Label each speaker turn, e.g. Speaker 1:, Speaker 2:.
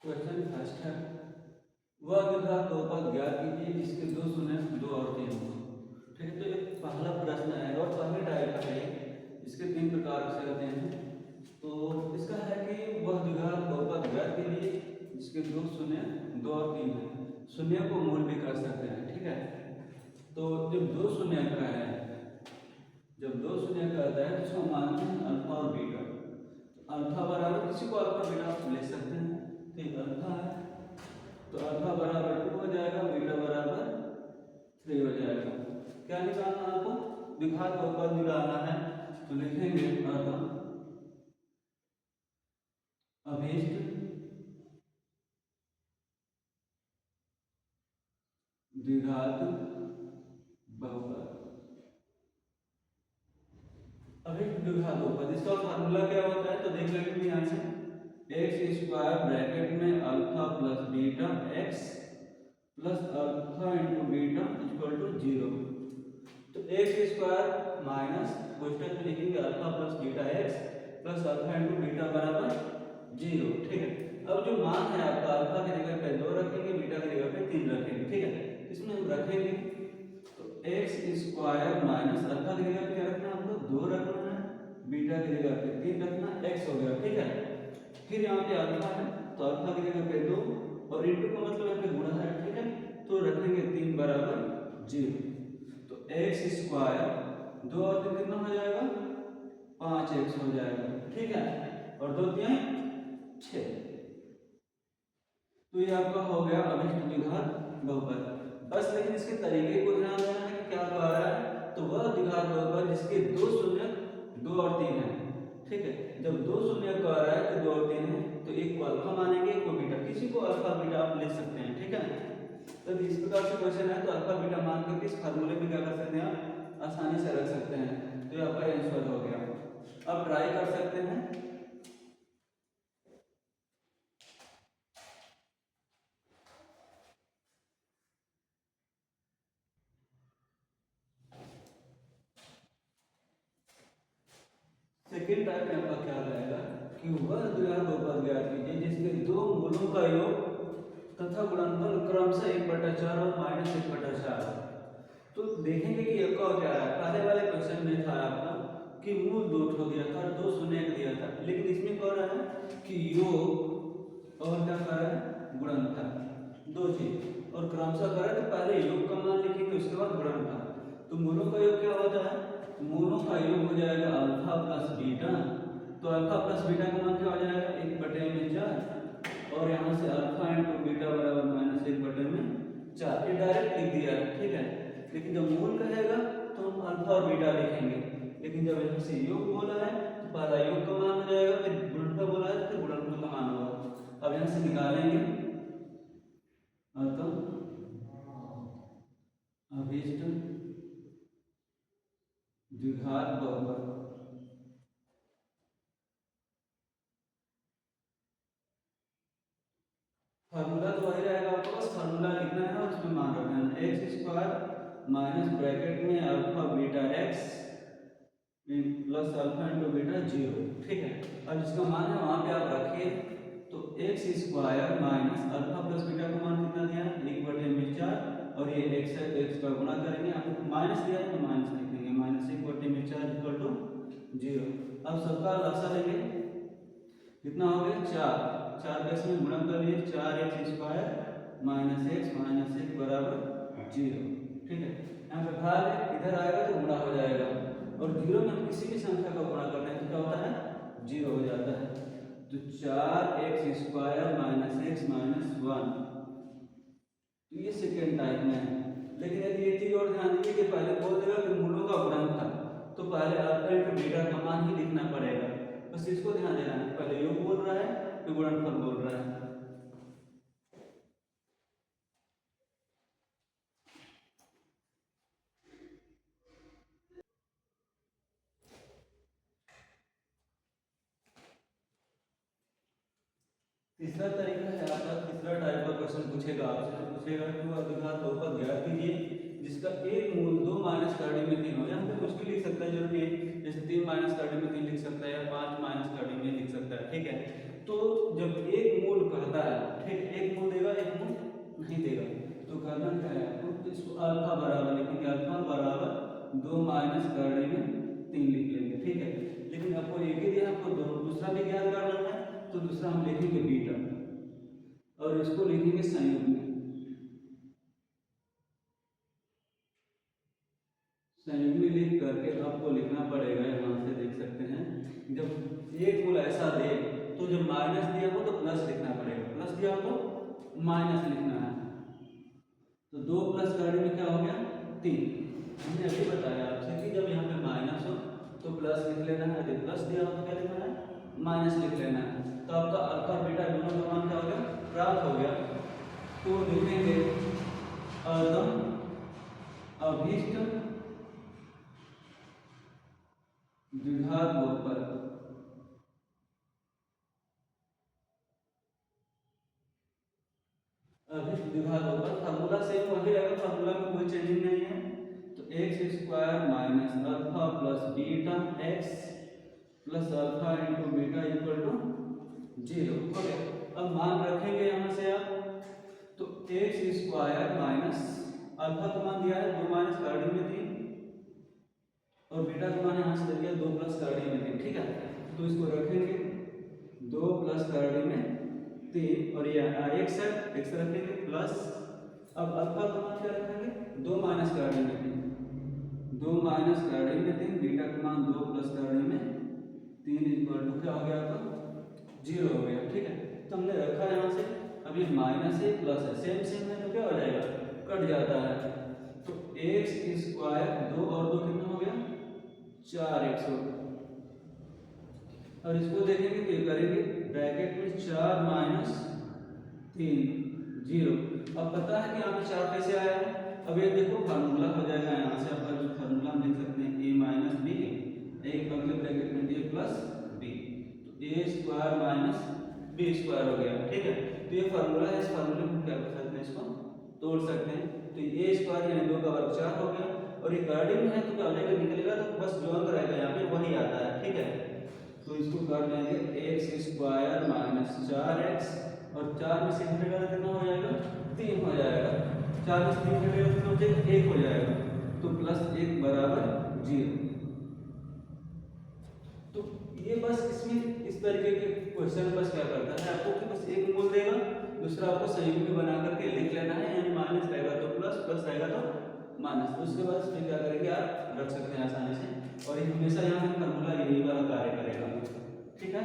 Speaker 1: Question first है, वह द्विघात बहुपद ज्ञात कीजिए जिसके दो शून्य दो और तीन हो। ठीक है, तो ये पहला प्रश्न है और पहले टाइप का है, इसके तीन प्रकार से होते हैं। तो इसका है कि वह द्विघात बहुपद ज्ञात कीजिए जिसके दो शून्य दो और तीन है। शून्य को मूल भी कर सकते हैं। ठीक है, तो जब दो शून्य का है, जब दो शून्य का आता है तो उसको मानते हैं अल्फा और बीटा। अल्फा बराबर किसी को अल्फा बीटा आप ले सकते हैं। तो ये अल्फा है, तो अल्फा बराबर 2 हो जाएगा, बीटा बराबर 3 हो जाएगा। क्या निकालना आपको? द्विघात बहुपद निकालना है। तो लिखेंगे अतः अभीष्ट द्विघात बहुपद। अभीष्ट द्विघात बहुपद, इसका फार्मूला क्या होता है तो देख लेंगे यहाँ से। एक्स स्क्वायर ब्रैकेट में alpha plus beta x plus alpha into beta equal to 0। तो एक्स स्क्वायर माइनस कोष्टक में लिखेंगे alpha plus beta x plus alpha into beta बराबर 0। ठीक है, अब जो मान है आपका अल्फा की जगह पे 2 रखेंगे, बीटा की जगह पे 3 रखेंगे। ठीक है, इसमें हम रखेंगे तो एक्स स्क्वायर माइनस अल्फा की जगह पे क्या रखना है हमको? 2 रखना है, बीटा की जगह पे 3 रखना, एक्स हो गया। ठीक है, फिर यहाँ पे अल्फा है तो अल्फा की जगह पे 2 और इंटू का मतलब यहाँ पे गुणा है। ठीक है, तो रखेंगे 3 बराबर 0। तो एक्स स्क्वायर 2 और 3 कितना हो जाएगा? 5x हो जाएगा। ठीक है, और 2 3 6। तो ये आपका हो गया अभीष्ट द्विघात बहुपद। बस लेकिन इसके तरीके को ध्यान देना है कि क्या कह रहा है। तो वह द्विघात बहुपद जिसके दो शून्य 2 और 3 है। ठीक है, जब दो शून्य कह रहा है तो 2 और 3 है तो एक को अल्फा मानेंगे, एक को बीटा, किसी को अल्फा बीटा आप ले सकते हैं। ठीक है, तो इस प्रकार से क्वेश्चन है तो अल्फा बीटा मान करके इस फार्मूले में क्या कर सकते हैं आप? आसानी से रख सकते हैं। तो ये आपका आंसर हो गया। अब ट्राई कर सकते हैं। सेकेंड टाइप में आपका क्या रहेगा कि वह द्विघात बहुपद ज्ञात कीजिए जिसके दो मूलों का योग तथा गुणनफल क्रमशः 1/4 और -1/4। तो देखेंगे कि एक और क्या है। पहले वाले क्वेश्चन में था आपका कि मूल 2 ठो दिया था, 2 शून्य दिया था, लेकिन इसमें कह रहा है कि योग और क्या कह रहा है? गुणनफल, दो चीज। और क्रमशः कह रहा है तो पहले योग का मान लिखेंगे उसके बाद गुणनफल। तो मूलों का योग क्या होता है? मूलों का योग हो जाएगा अल्फा प्लस बीटा। तो अल्फा प्लस बीटा का मान क्या हो जाएगा? 1/4 और यहाँ से अल्फा इंटू बीटा बराबर -1/4। ये डायरेक्ट लिख दिया है। ठीक है, लेकिन जब मूल कहेगा तो हम अल्फा और बीटा लिखेंगे, लेकिन जब यहाँ से योग बोला है तो पहला योग का मान हो जाएगा, फिर गुणनफल बोला है फिर गुणनफल का मान होगा। अब यहाँ से निकालेंगे अतः अभीष्ट द्विघात बहुपद। फार्मूला तो वही रहेगा, आपको बस फार्मूला लिखना है और उसमें मान रखना है। एक्स स्क्वायर माइनस ब्रैकेट में alpha beta x plus alpha into beta 0। ठीक है, अब जिसका मान है वहां पे आप रखिए। तो x square minus alpha plus beta का मान कितना दिया है? 1/4 और ये एक्स है तो एक्स का गुणा करेंगे, आपको माइनस दिया है तो माइनस लिखेंगे, -1/4 इक्वल टू 0। अब सबका लसा लेंगे, कितना हो गया? 4। 4 का इसमें गुणा कर लिए, 4x square minus x minus 1 बराबर 0। ठीक है, यहाँ पे भाग इधर आएगा तो गुणा हो जाएगा, और 0 में हम किसी भी संख्या का गुणा करते हैं तो क्या होता है? 0 हो जाता है। तो 4x square minus x minus 1। तो ये सेकेंड टाइप में है। लेकिन यदि ये चीज और ध्यान दीजिए कि पहले बोल देगा कि मूलों का गुणनफल, तो पहले अल्फा इंटू बीटा का मान ही लिखना पड़ेगा। बस इसको ध्यान देना है, पहले योग बोल रहा है फिर गुणनफल बोल रहा है। तीसरा तरीका है आपका, तीसरा टाइप का क्वेश्चन पूछेगा आपसे, तो पूछेगा कि वह द्विघात बहुपद ज्ञात कीजिए जिसका एक मूल 2 माइनस कर्डी में 3 हो। यहाँ पे कुछ भी लिख सकता है, जरूरी है जैसे 3 माइनस कर्डी में 3 लिख सकता है या 5 माइनस कर्डी में लिख सकता है। ठीक है, तो जब एक मूल कहता है, ठीक, एक मूल देगा एक मूल नहीं देगा, तो करना क्या है आपको, तो इसको अल्फा बराबर लिखेंगे, अल्फा बराबर 2 माइनस करने में 3 लिख लेंगे, ठीक है। लेकिन आपको एक ही दिया, आपको दूसरा भी ज्ञात करना है, तो दूसरा हम लिखेंगे बीटा और इसको लिखेंगे संयुग्मी। संयुग्मी लिख करके आपको लिखना पड़ेगा, यहाँ से देख सकते हैं, जब एक मूल ऐसा दे तो जब माइनस दिया हो तो प्लस लिखना पड़ेगा, प्लस दिया हो तो माइनस लिखना है। तो 2 प्लस करने में क्या हो गया 3। हमने अभी बताया आपसे कि जब यहाँ पे माइनस हो तो प्लस लिख लेना है, यदि प्लस दिया हो तो क्या लिखना है, माइनस लिख लेना है। तो आपका अल्फा बीटा दोनों का मान क्या हो गया, प्राप्त हो गया। तो लिखेंगे अदम अभीष्ट द्विघात बहुपद। अभीष्ट द्विघात बहुपद फार्मूला सेम वही रहेगा, फार्मूला में कोई चेंजिंग नहीं है। तो x square minus alpha plus beta x plus alpha into beta equal to 0 हो गया। अब मान रखेंगे यहाँ से आप, तो एक्स स्क्वायर माइनस अल्फा का मान दिया है 2 माइनस कार्डिंग में 3 और बीटा का मान यहाँ से दे दिया 2 प्लस कार्डिंग में 3, ठीक है। तो इसको रखेंगे 2 प्लस कार्डिंग में 3 और ये एक्स है, एक्स रखेंगे प्लस, अब अल्फा का मान क्या रखेंगे 2 माइनस कार्डिंग में 3, 2 माइनस कार्डिंग में 3, बीटा का मान 2 प्लस कार्डिंग में 3 इक्वल टू क्या हो गया आपका 0 हो गया, ठीक है। तो हमने रखा यहाँ से, अब ये माइनस है प्लस है, सेम सेम है तो क्या हो जाएगा, कट जाता है। तो एक्स स्क्वायर 2 और 2 कितना हो गया 4x हो गया। और इसको देखेंगे तो ये करेंगे ब्रैकेट में 4 माइनस 3 0। अब पता है कि यहाँ पे 4 कैसे आया है, अब ये देखो फार्मूला हो जाएगा, यहाँ से आपका जो फार्मूला हम लिख सकते हैं a माइनस बी, एक अगले ब्रैकेट में a प्लस बी, तो a square minus b square हो गया, ठीक है। तो ये फार्मूला है, इस फार्मूले में क्या कर सकते हैं, इसको तोड़ सकते हैं। तो a स्क्वायर यानी 2 का वर्ग 4 हो गया, और ये कार्डिंग है तो क्या हो जाएगा, निकलेगा तो बस जो अंक रहेगा यहाँ पे वही आता है, ठीक है। तो इसको कर लेंगे एक्स स्क्वायर माइनस 4x और 4 में से घटेगा तो कितना हो जाएगा 3 हो जाएगा, 4 में से 3 घटेगा तो कितना हो जाएगा 1 हो जाएगा, तो प्लस 1 बराबर 0। तो ये बस इसमें इस तरीके के क्वेश्चन बस क्या करता है आपको कि बस एक मूल देगा, दूसरा आपको संयुग्मी बना करके लिख लेना है, यानी माइनस रहेगा तो प्लस, प्लस रहेगा तो माइनस। उसके बाद इसमें क्या करेंगे आप रख सकते हैं आसानी से, और ये हमेशा यहाँ पे फार्मूला यही वाला कार्य करेगा, ठीक है।